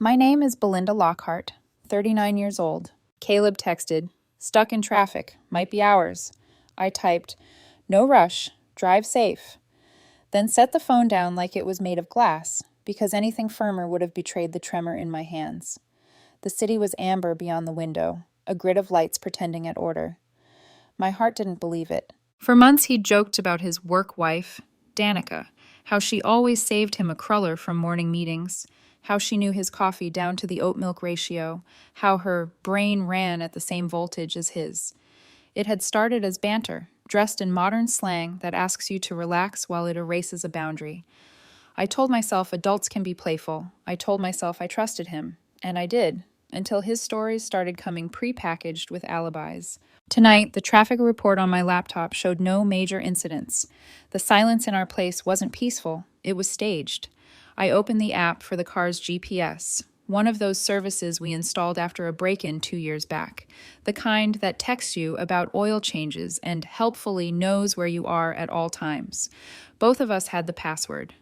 My name is Belinda Lockhart, 39 years old. Caleb texted, "Stuck in traffic, might be hours." I typed, "No rush, drive safe." Then set the phone down like it was made of glass, because anything firmer would have betrayed the tremor in my hands. The city was amber beyond the window, a grid of lights pretending at order. My heart didn't believe it. For months he'd joked about his work wife, Danica, how she always saved him a cruller from morning meetings, how she knew his coffee down to the oat milk ratio, how her brain ran at the same voltage as his. It had started as banter, dressed in modern slang that asks you to relax while it erases a boundary. I told myself adults can be playful. I told myself I trusted him, and I did, until his stories started coming pre-packaged with alibis. Tonight, the traffic report on my laptop showed no major incidents. The silence in our place wasn't peaceful, it was staged. I opened the app for the car's GPS, one of those services we installed after a break-in 2 years back, the kind that texts you about oil changes and helpfully knows where you are at all times. Both of us had the password.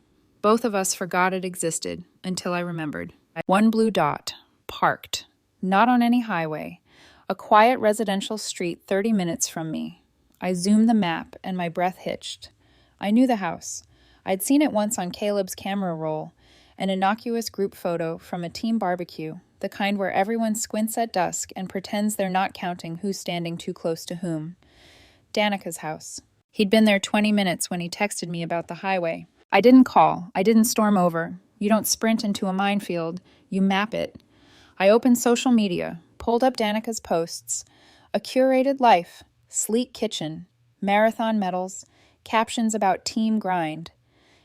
Both of us forgot it existed until I remembered. One blue dot, parked, not on any highway, a quiet residential street 30 minutes from me. I zoomed the map and my breath hitched. I knew the house. I'd seen it once on Caleb's camera roll, an innocuous group photo from a team barbecue, the kind where everyone squints at dusk and pretends they're not counting who's standing too close to whom. Danica's house. He'd been there 20 minutes when he texted me about the highway. I didn't call. I didn't storm over. You don't sprint into a minefield. You map it. I opened social media, pulled up Danica's posts. A curated life, sleek kitchen, marathon medals, captions about team grind.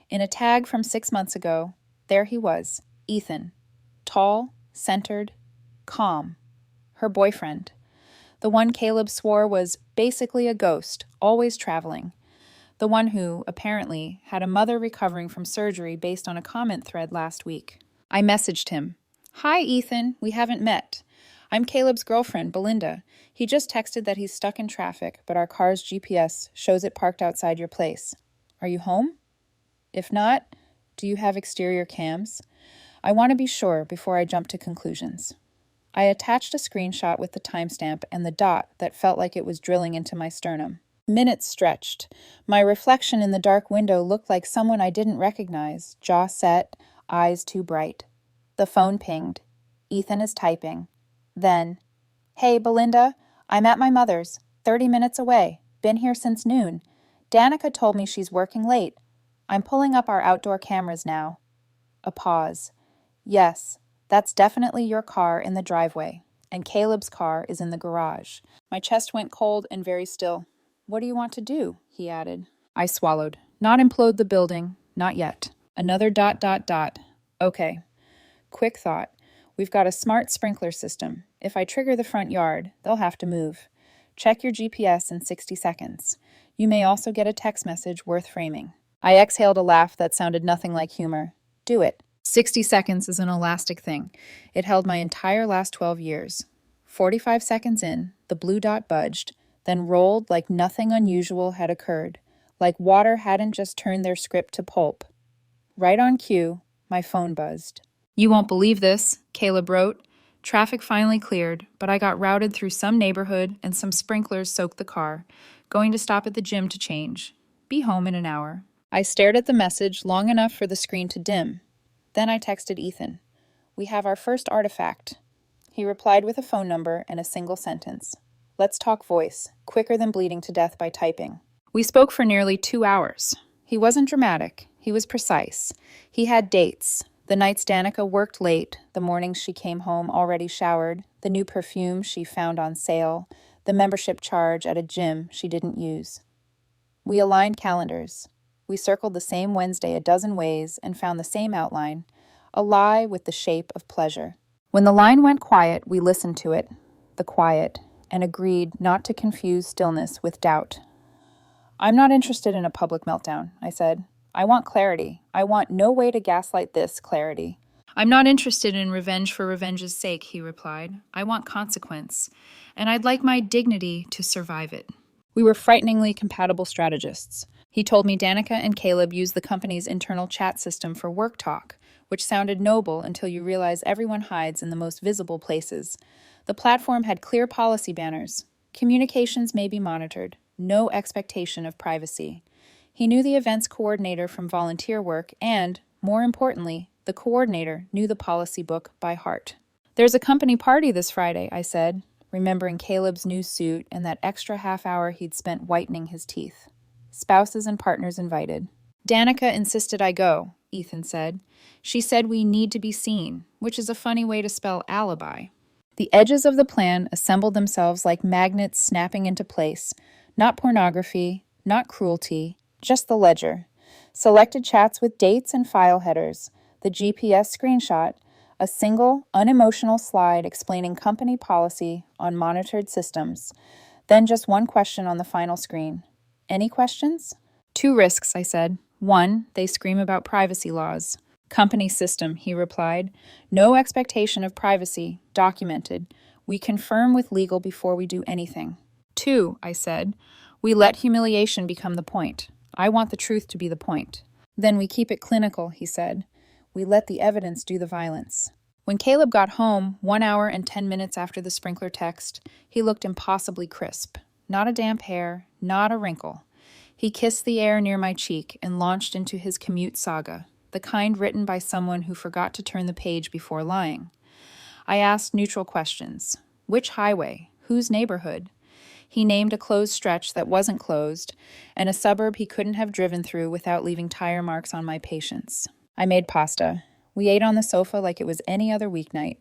In a tag from 6 months ago, there he was, Ethan. Tall, centered, calm. Her boyfriend. The one Caleb swore was basically a ghost, always traveling. The one who, apparently, had a mother recovering from surgery based on a comment thread last week. I messaged him. "Hi, Ethan, we haven't met. I'm Caleb's girlfriend, Belinda. He just texted that he's stuck in traffic, but our car's GPS shows it parked outside your place. Are you home? If not, do you have exterior cams? I want to be sure before I jump to conclusions." I attached a screenshot with the timestamp and the dot that felt like it was drilling into my sternum. Minutes stretched. My reflection in the dark window looked like someone I didn't recognize, jaw set, eyes too bright. The phone pinged. Ethan is typing. Then, "Hey, Belinda, I'm at my mother's, 30 minutes away. Been here since noon. Danica told me she's working late. I'm pulling up our outdoor cameras now." A pause. "Yes, that's definitely your car in the driveway, and Caleb's car is in the garage." My chest went cold and very still. "What do you want to do?" he added. I swallowed. "Not implode the building. Not yet." Another ... Okay. Quick thought. We've got a smart sprinkler system. If I trigger the front yard, they'll have to move. Check your GPS in 60 seconds. You may also get a text message worth framing. I exhaled a laugh that sounded nothing like humor. Do it. 60 seconds is an elastic thing. It held my entire last 12 years. 45 seconds in, the blue dot budged, then rolled like nothing unusual had occurred, like water hadn't just turned their script to pulp. Right on cue, my phone buzzed. "You won't believe this," Caleb wrote. "Traffic finally cleared, but I got routed through some neighborhood and some sprinklers soaked the car. Going to stop at the gym to change. Be home in an hour." I stared at the message long enough for the screen to dim. Then I texted Ethan. "We have our first artifact." He replied with a phone number and a single sentence. "Let's talk voice, quicker than bleeding to death by typing." We spoke for nearly 2 hours. He wasn't dramatic. He was precise. He had dates. The nights Danica worked late, the mornings she came home already showered, the new perfume she found on sale, the membership charge at a gym she didn't use. We aligned calendars. We circled the same Wednesday a dozen ways and found the same outline, a lie with the shape of pleasure. When the line went quiet, we listened to it, the quiet, and agreed not to confuse stillness with doubt. "I'm not interested in a public meltdown," I said. "I want clarity. I want no way to gaslight this clarity." "I'm not interested in revenge for revenge's sake," he replied. "I want consequence, and I'd like my dignity to survive it." We were frighteningly compatible strategists. He told me Danica and Caleb used the company's internal chat system for work talk, which sounded noble until you realize everyone hides in the most visible places. The platform had clear policy banners. Communications may be monitored. No expectation of privacy. He knew the event's coordinator from volunteer work and, more importantly, the coordinator knew the policy book by heart. "There's a company party this Friday," I said, remembering Caleb's new suit and that extra half hour he'd spent whitening his teeth. "Spouses and partners invited." "Danica insisted I go," Ethan said. "She said we need to be seen," which is a funny way to spell alibi. The edges of the plan assembled themselves like magnets snapping into place. Not pornography, not cruelty, just the ledger. Selected chats with dates and file headers, the GPS screenshot, a single, unemotional slide explaining company policy on monitored systems, then just one question on the final screen. "Any questions?" "Two risks," I said. "One, they scream about privacy laws." "Company system," he replied. "No expectation of privacy, documented. We confirm with legal before we do anything." "Two," I said, "we let humiliation become the point. I want the truth to be the point." "Then we keep it clinical," he said. "We let the evidence do the violence." When Caleb got home, 1 hour and 10 minutes after the sprinkler text, he looked impossibly crisp. Not a damp hair, not a wrinkle. He kissed the air near my cheek and launched into his commute saga, the kind written by someone who forgot to turn the page before lying. I asked neutral questions. Which highway? Whose neighborhood? He named a closed stretch that wasn't closed, and a suburb he couldn't have driven through without leaving tire marks on my patience. I made pasta. We ate on the sofa like it was any other weeknight.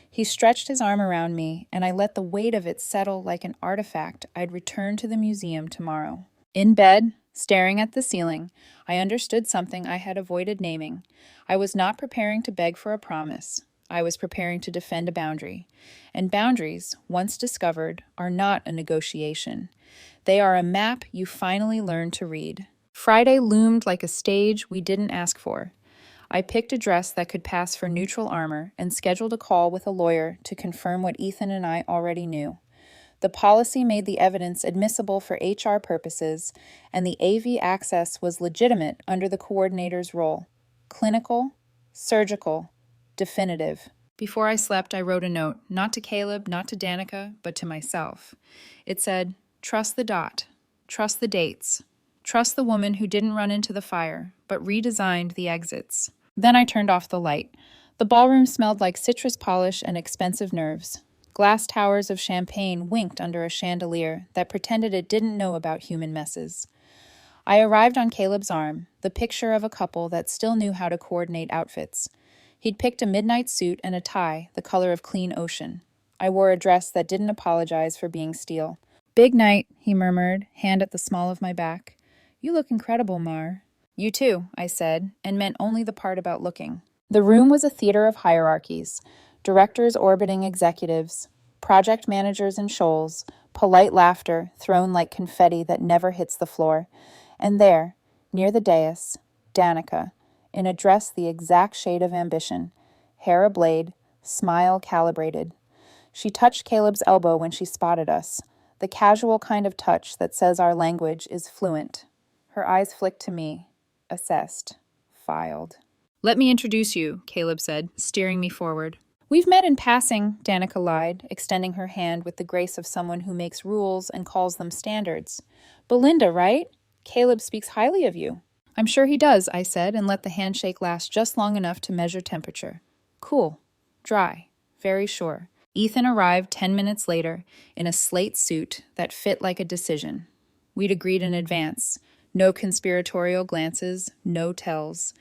He stretched his arm around me, and I let the weight of it settle like an artifact I'd return to the museum tomorrow. In bed, staring at the ceiling, I understood something I had avoided naming. I was not preparing to beg for a promise. I was preparing to defend a boundary. And boundaries, once discovered, are not a negotiation. They are a map you finally learn to read. Friday loomed like a stage we didn't ask for. I picked a dress that could pass for neutral armor and scheduled a call with a lawyer to confirm what Ethan and I already knew. The policy made the evidence admissible for HR purposes, and the AV access was legitimate under the coordinator's role. Clinical, surgical, definitive. Before I slept, I wrote a note, not to Caleb, not to Danica, but to myself. It said, "Trust the dot. Trust the dates. Trust the woman who didn't run into the fire, but redesigned the exits." Then I turned off the light. The ballroom smelled like citrus polish and expensive nerves. Glass towers of champagne winked under a chandelier that pretended it didn't know about human messes. I arrived on Caleb's arm, the picture of a couple that still knew how to coordinate outfits. He'd picked a midnight suit and a tie, the color of clean ocean. I wore a dress that didn't apologize for being steel. "Big night," he murmured, hand at the small of my back. "You look incredible, Mar." "You too," I said, and meant only the part about looking. The room was a theater of hierarchies, directors orbiting executives, project managers in shoals, polite laughter thrown like confetti that never hits the floor. And there, near the dais, Danica, in a dress the exact shade of ambition, hair ablade, smile calibrated. She touched Caleb's elbow when she spotted us, the casual kind of touch that says our language is fluent. Her eyes flicked to me, assessed, filed. "Let me introduce you," Caleb said, steering me forward. "We've met in passing," Danica lied, extending her hand with the grace of someone who makes rules and calls them standards. "Belinda, right? Caleb speaks highly of you." "I'm sure he does," I said, and let the handshake last just long enough to measure temperature. Cool. Dry. Very sure. Ethan arrived 10 minutes later in a slate suit that fit like a decision. We'd agreed in advance. No conspiratorial glances, no tells.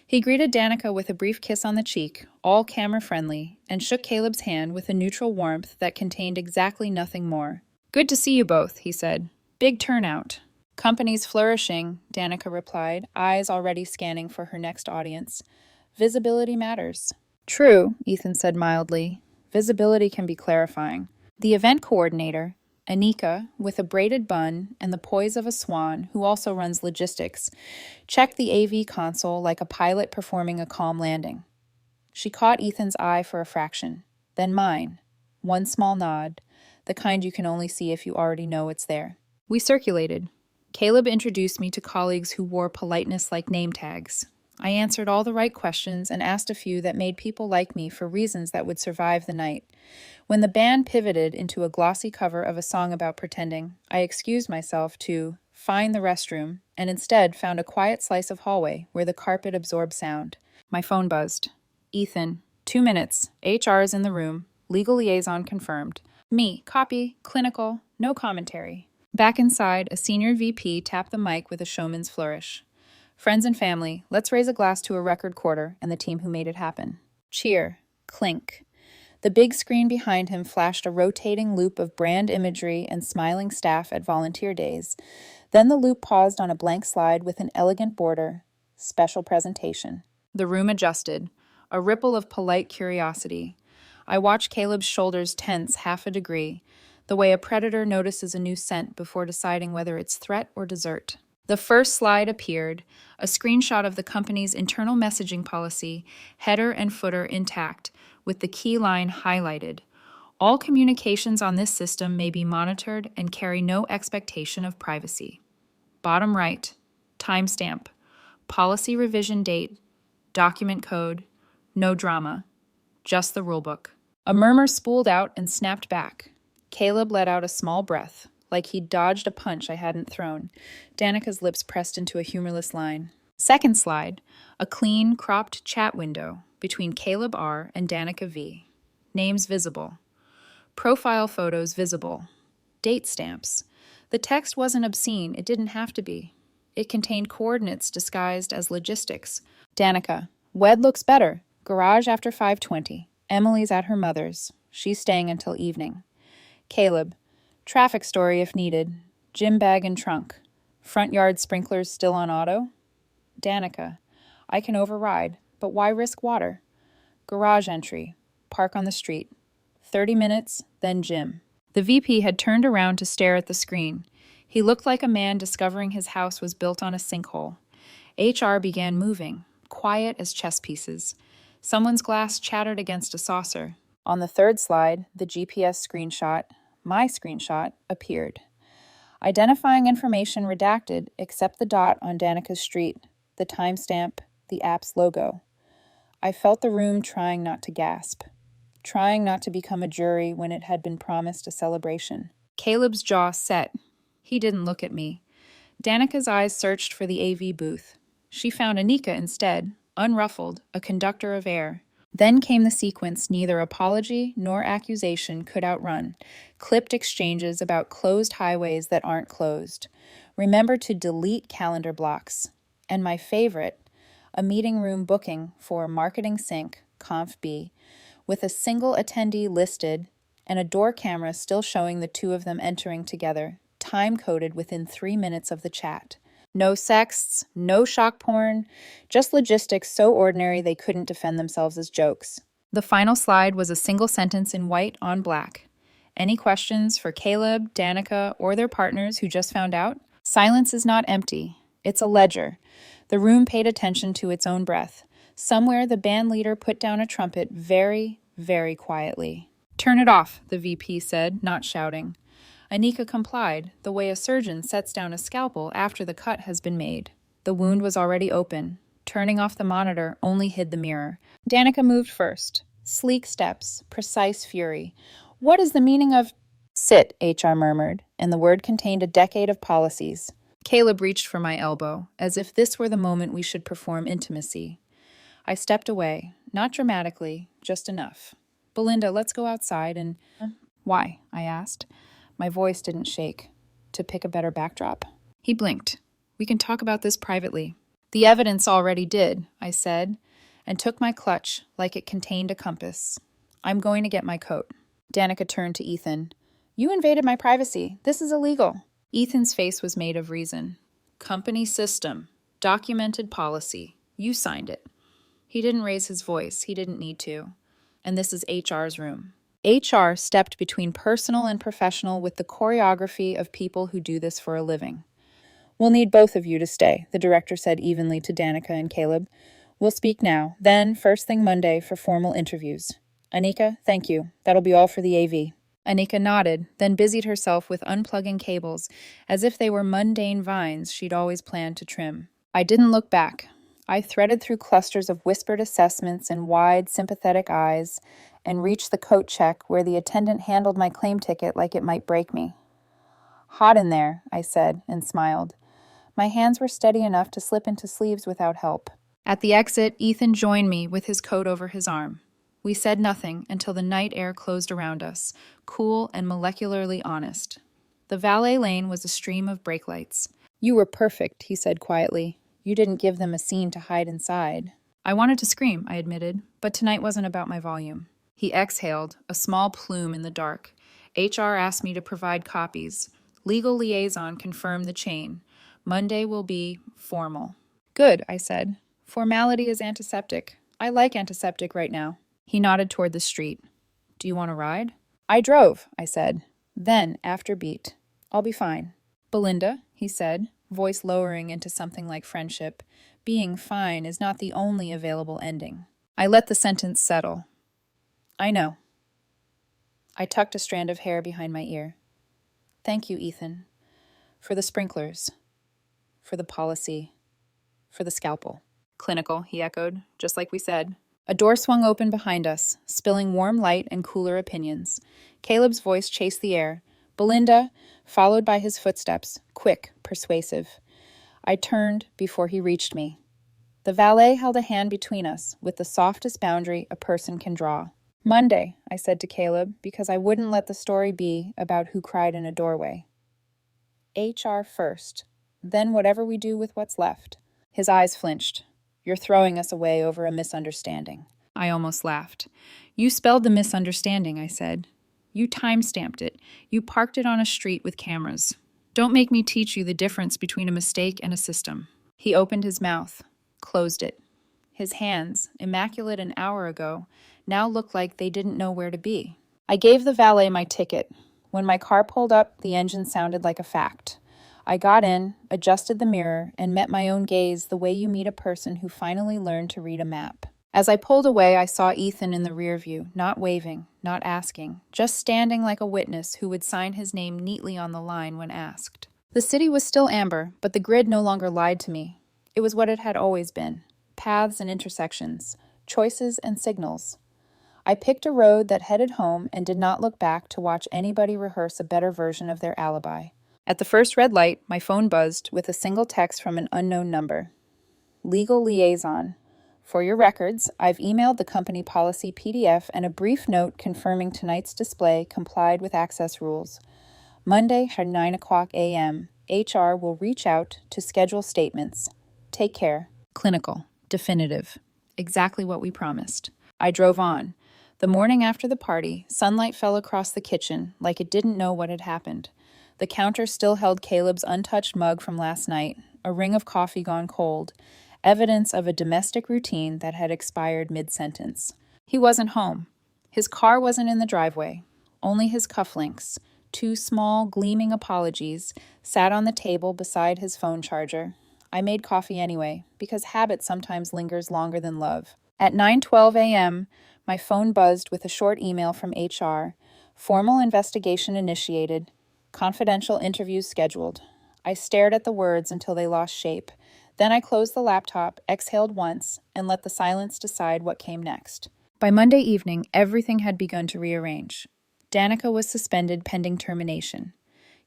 He greeted Danica with a brief kiss on the cheek, all camera-friendly, and shook Caleb's hand with a neutral warmth that contained exactly nothing more. "Good to see you both," he said. "Big turnout." "Company's flourishing," Danica replied, eyes already scanning for her next audience. "Visibility matters." "True," Ethan said mildly. "Visibility can be clarifying." The event coordinator, Danica, with a braided bun and the poise of a swan, who also runs logistics, checked the AV console like a pilot performing a calm landing. She caught Ethan's eye for a fraction, then mine. One small nod, the kind you can only see if you already know it's there. We circulated. Caleb introduced me to colleagues who wore politeness like name tags. I answered all the right questions and asked a few that made people like me for reasons that would survive the night. When the band pivoted into a glossy cover of a song about pretending, I excused myself to find the restroom and instead found a quiet slice of hallway where the carpet absorbed sound. My phone buzzed. Ethan, 2 minutes. HR is in the room. Legal liaison confirmed. Me, copy, clinical, no commentary. Back inside, a senior VP tapped the mic with a showman's flourish. Friends and family, let's raise a glass to a record quarter and the team who made it happen. Cheer. Clink. The big screen behind him flashed a rotating loop of brand imagery and smiling staff at volunteer days. Then the loop paused on a blank slide with an elegant border. Special presentation. The room adjusted. A ripple of polite curiosity. I watched Caleb's shoulders tense half a degree, the way a predator notices a new scent before deciding whether it's threat or dessert. The first slide appeared, a screenshot of the company's internal messaging policy, header and footer intact, with the key line highlighted. All communications on this system may be monitored and carry no expectation of privacy. Bottom right, timestamp, policy revision date, document code, no drama, just the rulebook. A murmur spooled out and snapped back. Caleb let out a small breath, like he'd dodged a punch I hadn't thrown. Danica's lips pressed into a humorless line. Second slide, a clean, cropped chat window between Caleb R. and Danica V. Names visible. Profile photos visible. Date stamps. The text wasn't obscene, it didn't have to be. It contained coordinates disguised as logistics. Danica, wed looks better. Garage after 5:20. Emily's at her mother's. She's staying until evening. Caleb, traffic story if needed. Gym bag and trunk. Front yard sprinklers still on auto. Danica, I can override, but why risk water? Garage entry. Park on the street. 30 minutes, then gym. The VP had turned around to stare at the screen. He looked like a man discovering his house was built on a sinkhole. HR began moving, quiet as chess pieces. Someone's glass chattered against a saucer. On the third slide, the GPS screenshot, my screenshot, appeared. Identifying information redacted except the dot on Danica's street, the timestamp, the app's logo. I felt the room trying not to gasp, trying not to become a jury when it had been promised a celebration. Caleb's jaw set. He didn't look at me. Danica's eyes searched for the AV booth. She found Anika instead, unruffled, a conductor of air. Then came the sequence neither apology nor accusation could outrun, clipped exchanges about closed highways that aren't closed. Remember to delete calendar blocks. And my favorite, a meeting room booking for Marketing Sync, Conf B, with a single attendee listed and a door camera still showing the two of them entering together, time-coded within 3 minutes of the chat. No sexts, no shock porn, just logistics so ordinary they couldn't defend themselves as jokes. The final slide was a single sentence in white on black. Any questions for Caleb, Danica, or their partners who just found out? Silence is not empty. It's a ledger. The room paid attention to its own breath. Somewhere the band leader put down a trumpet very, very quietly. Turn it off, the VP said, not shouting. Anika complied, the way a surgeon sets down a scalpel after the cut has been made. The wound was already open. Turning off the monitor only hid the mirror. Danica moved first. Sleek steps, precise fury. What is the meaning of... Sit, HR murmured, and the word contained a decade of policies. Caleb reached for my elbow, as if this were the moment we should perform intimacy. I stepped away, not dramatically, just enough. Belinda, let's go outside and... Why? I asked. My voice didn't shake. To pick a better backdrop? He blinked. We can talk about this privately. The evidence already did, I said, and took my clutch like it contained a compass. I'm going to get my coat. Danica turned to Ethan. You invaded my privacy. This is illegal. Ethan's face was made of reason. Company system. Documented policy. You signed it. He didn't raise his voice. He didn't need to. And this is HR's room. HR stepped between personal and professional with the choreography of people who do this for a living. We'll need both of you to stay, the director said evenly to Danica and Caleb. We'll speak now, then first thing Monday for formal interviews. Anika, thank you. That'll be all for the AV. Anika nodded, then busied herself with unplugging cables, as if they were mundane vines she'd always planned to trim. I didn't look back. I threaded through clusters of whispered assessments and wide, sympathetic eyes and reached the coat check where the attendant handled my claim ticket like it might break me. "Hot in there," I said and smiled. My hands were steady enough to slip into sleeves without help. At the exit, Ethan joined me with his coat over his arm. We said nothing until the night air closed around us, cool and molecularly honest. The valet lane was a stream of brake lights. "You were perfect," he said quietly. "You didn't give them a scene to hide inside." I wanted to scream, I admitted, but tonight wasn't about my volume. He exhaled, a small plume in the dark. HR asked me to provide copies. Legal liaison confirmed the chain. Monday will be formal. "Good," I said. "Formality is antiseptic. I like antiseptic right now." He nodded toward the street. "Do you want to ride?" I drove, I said. Then, after beat. "I'll be fine." "Belinda," he said, voice lowering into something like friendship, "being fine is not the only available ending." I let the sentence settle. "I know." I tucked a strand of hair behind my ear. "Thank you, Ethan. For the sprinklers. For the policy. For the scalpel." "Clinical," he echoed, just like we said. A door swung open behind us, spilling warm light and cooler opinions. Caleb's voice chased the air. "Belinda," followed by his footsteps, quick, persuasive. I turned before he reached me. The valet held a hand between us, with the softest boundary a person can draw. "Monday," I said to Caleb, because I wouldn't let the story be about who cried in a doorway. HR first, then whatever we do with what's left. His eyes flinched. "You're throwing us away over a misunderstanding." I almost laughed. "You spelled the misunderstanding," I said. "You time-stamped it. You parked it on a street with cameras. Don't make me teach you the difference between a mistake and a system." He opened his mouth, closed it. His hands, immaculate an hour ago, now looked like they didn't know where to be. I gave the valet my ticket. When my car pulled up, the engine sounded like a fact. I got in, adjusted the mirror, and met my own gaze the way you meet a person who finally learned to read a map. As I pulled away, I saw Ethan in the rear view, not waving, not asking, just standing like a witness who would sign his name neatly on the line when asked. The city was still amber, but the grid no longer lied to me. It was what it had always been. Paths and intersections, choices and signals. I picked a road that headed home and did not look back to watch anybody rehearse a better version of their alibi. At the first red light, my phone buzzed with a single text from an unknown number. "Legal liaison. For your records, I've emailed the company policy PDF and a brief note confirming tonight's display complied with access rules. Monday at 9:00 a.m., HR will reach out to schedule statements. Take care." Clinical. Definitive. Exactly what we promised. I drove on. The morning after the party, sunlight fell across the kitchen like it didn't know what had happened. The counter still held Caleb's untouched mug from last night, a ring of coffee gone cold, evidence of a domestic routine that had expired mid-sentence. He wasn't home. His car wasn't in the driveway. Only his cufflinks, two small, gleaming apologies, sat on the table beside his phone charger. I made coffee anyway, because habit sometimes lingers longer than love. At 9:12 a.m., my phone buzzed with a short email from HR. Formal investigation initiated. Confidential interviews scheduled. I stared at the words until they lost shape. Then I closed the laptop, exhaled once, and let the silence decide what came next. By Monday evening, everything had begun to rearrange. Danica was suspended pending termination.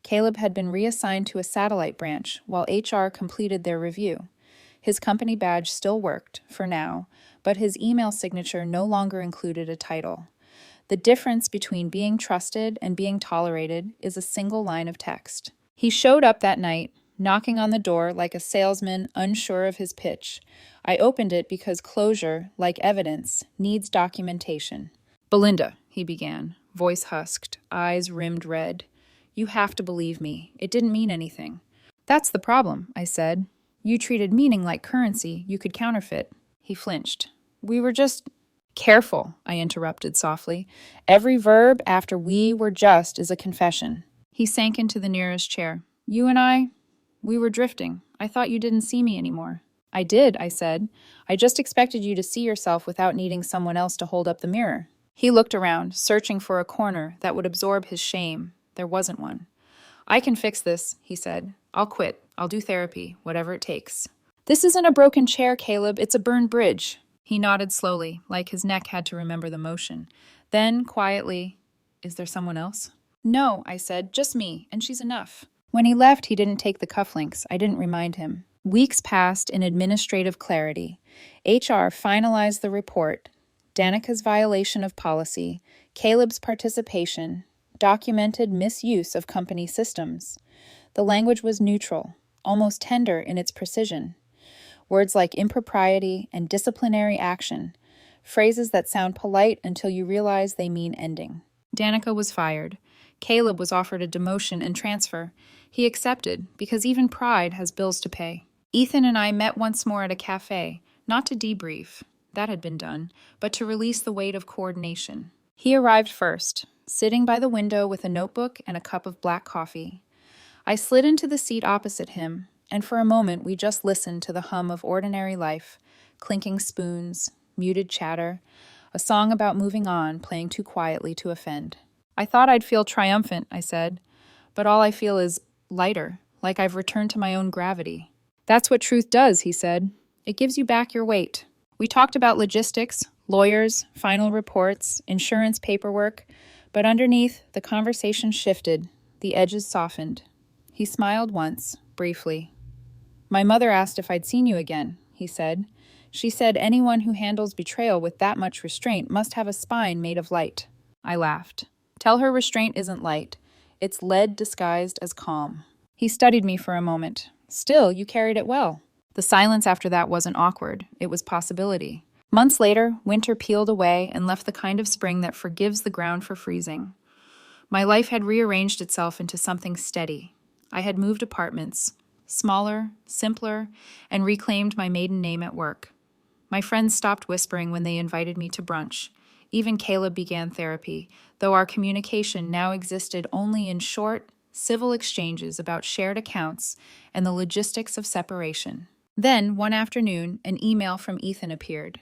Caleb had been reassigned to a satellite branch while HR completed their review. His company badge still worked, for now, but his email signature no longer included a title. The difference between being trusted and being tolerated is a single line of text. He showed up that night, knocking on the door like a salesman unsure of his pitch. I opened it because closure, like evidence, needs documentation. "Belinda," he began, voice husked, eyes rimmed red. "You have to believe me. It didn't mean anything." "That's the problem," I said. "You treated meaning like currency you could counterfeit." He flinched. "We were just—" "Careful," I interrupted softly. "Every verb after we were just is a confession." He sank into the nearest chair. "You and we were drifting. I thought you didn't see me anymore." "I did," I said. "I just expected you to see yourself without needing someone else to hold up the mirror." He looked around, searching for a corner that would absorb his shame. There wasn't one. "I can fix this," he said. "I'll quit. I'll do therapy, whatever it takes." This isn't a broken chair, Caleb. It's a burned bridge. He nodded slowly, like his neck had to remember the motion. Then, quietly, is there someone else? No, I said, just me, and she's enough. When he left, he didn't take the cufflinks. I didn't remind him. Weeks passed in administrative clarity. HR finalized the report. Danica's violation of policy, Caleb's participation, documented misuse of company systems. The language was neutral, almost tender in its precision. Words like impropriety and disciplinary action, phrases that sound polite until you realize they mean ending. Danica was fired. Caleb was offered a demotion and transfer. He accepted, because even pride has bills to pay. Ethan and I met once more at a cafe, not to debrief, that had been done, but to release the weight of coordination. He arrived first, sitting by the window with a notebook and a cup of black coffee. I slid into the seat opposite him, and for a moment we just listened to the hum of ordinary life, clinking spoons, muted chatter, a song about moving on playing too quietly to offend. I thought I'd feel triumphant, I said, but all I feel is lighter, like I've returned to my own gravity. That's what truth does, he said. It gives you back your weight. We talked about logistics, lawyers, final reports, insurance paperwork, but underneath, the conversation shifted, the edges softened. He smiled once, briefly. My mother asked if I'd seen you again, he said. She said anyone who handles betrayal with that much restraint must have a spine made of light. I laughed. Tell her restraint isn't light. It's lead disguised as calm. He studied me for a moment. Still, you carried it well. The silence after that wasn't awkward. It was possibility. Months later, winter peeled away and left the kind of spring that forgives the ground for freezing. My life had rearranged itself into something steady. I had moved apartments, smaller, simpler, and reclaimed my maiden name at work. My friends stopped whispering when they invited me to brunch. Even Caleb began therapy, though our communication now existed only in short, civil exchanges about shared accounts and the logistics of separation. Then, one afternoon, an email from Ethan appeared.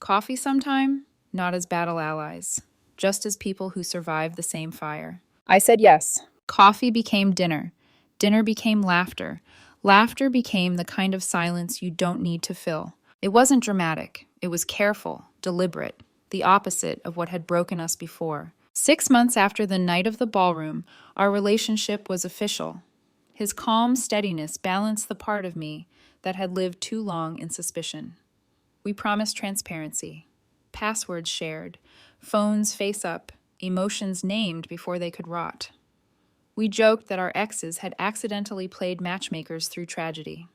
Coffee sometime? Not as battle allies, just as people who survived the same fire. I said yes. Coffee became dinner. Dinner became laughter. Laughter became the kind of silence you don't need to fill. It wasn't dramatic. It was careful, deliberate, the opposite of what had broken us before. 6 months after the night of the ballroom, our relationship was official. His calm steadiness balanced the part of me that had lived too long in suspicion. We promised transparency. Passwords shared, phones face up, emotions named before they could rot. We joked that our exes had accidentally played matchmakers through tragedy.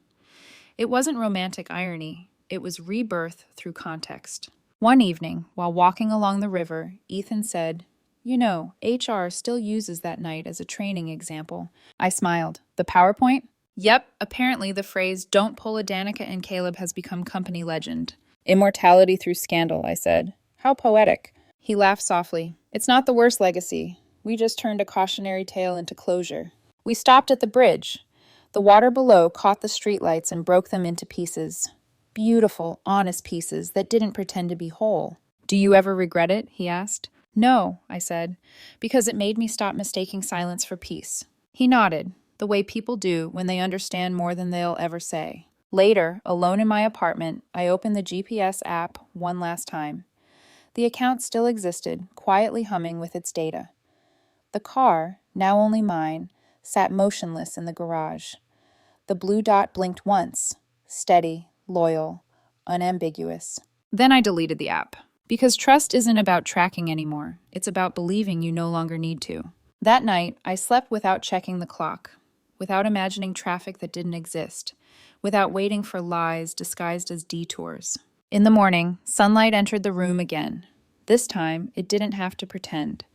It wasn't romantic irony, it was rebirth through context. One evening, while walking along the river, Ethan said, "You know, HR still uses that night as a training example." I smiled. The PowerPoint? Yep, apparently the phrase, "Don't pull a Danica and Caleb," has become company legend. Immortality through scandal, I said. How poetic. He laughed softly. It's not the worst legacy. We just turned a cautionary tale into closure. We stopped at the bridge. The water below caught the streetlights and broke them into pieces. Beautiful, honest pieces that didn't pretend to be whole. Do you ever regret it? He asked. No, I said, because it made me stop mistaking silence for peace. He nodded, the way people do when they understand more than they'll ever say. Later, alone in my apartment, I opened the GPS app one last time. The account still existed, quietly humming with its data. The car, now only mine, sat motionless in the garage. The blue dot blinked once, steady, loyal, unambiguous. Then I deleted the app, because trust isn't about tracking anymore. It's about believing you no longer need to. That night, I slept without checking the clock, without imagining traffic that didn't exist, without waiting for lies disguised as detours. In the morning, sunlight entered the room again. This time, it didn't have to pretend.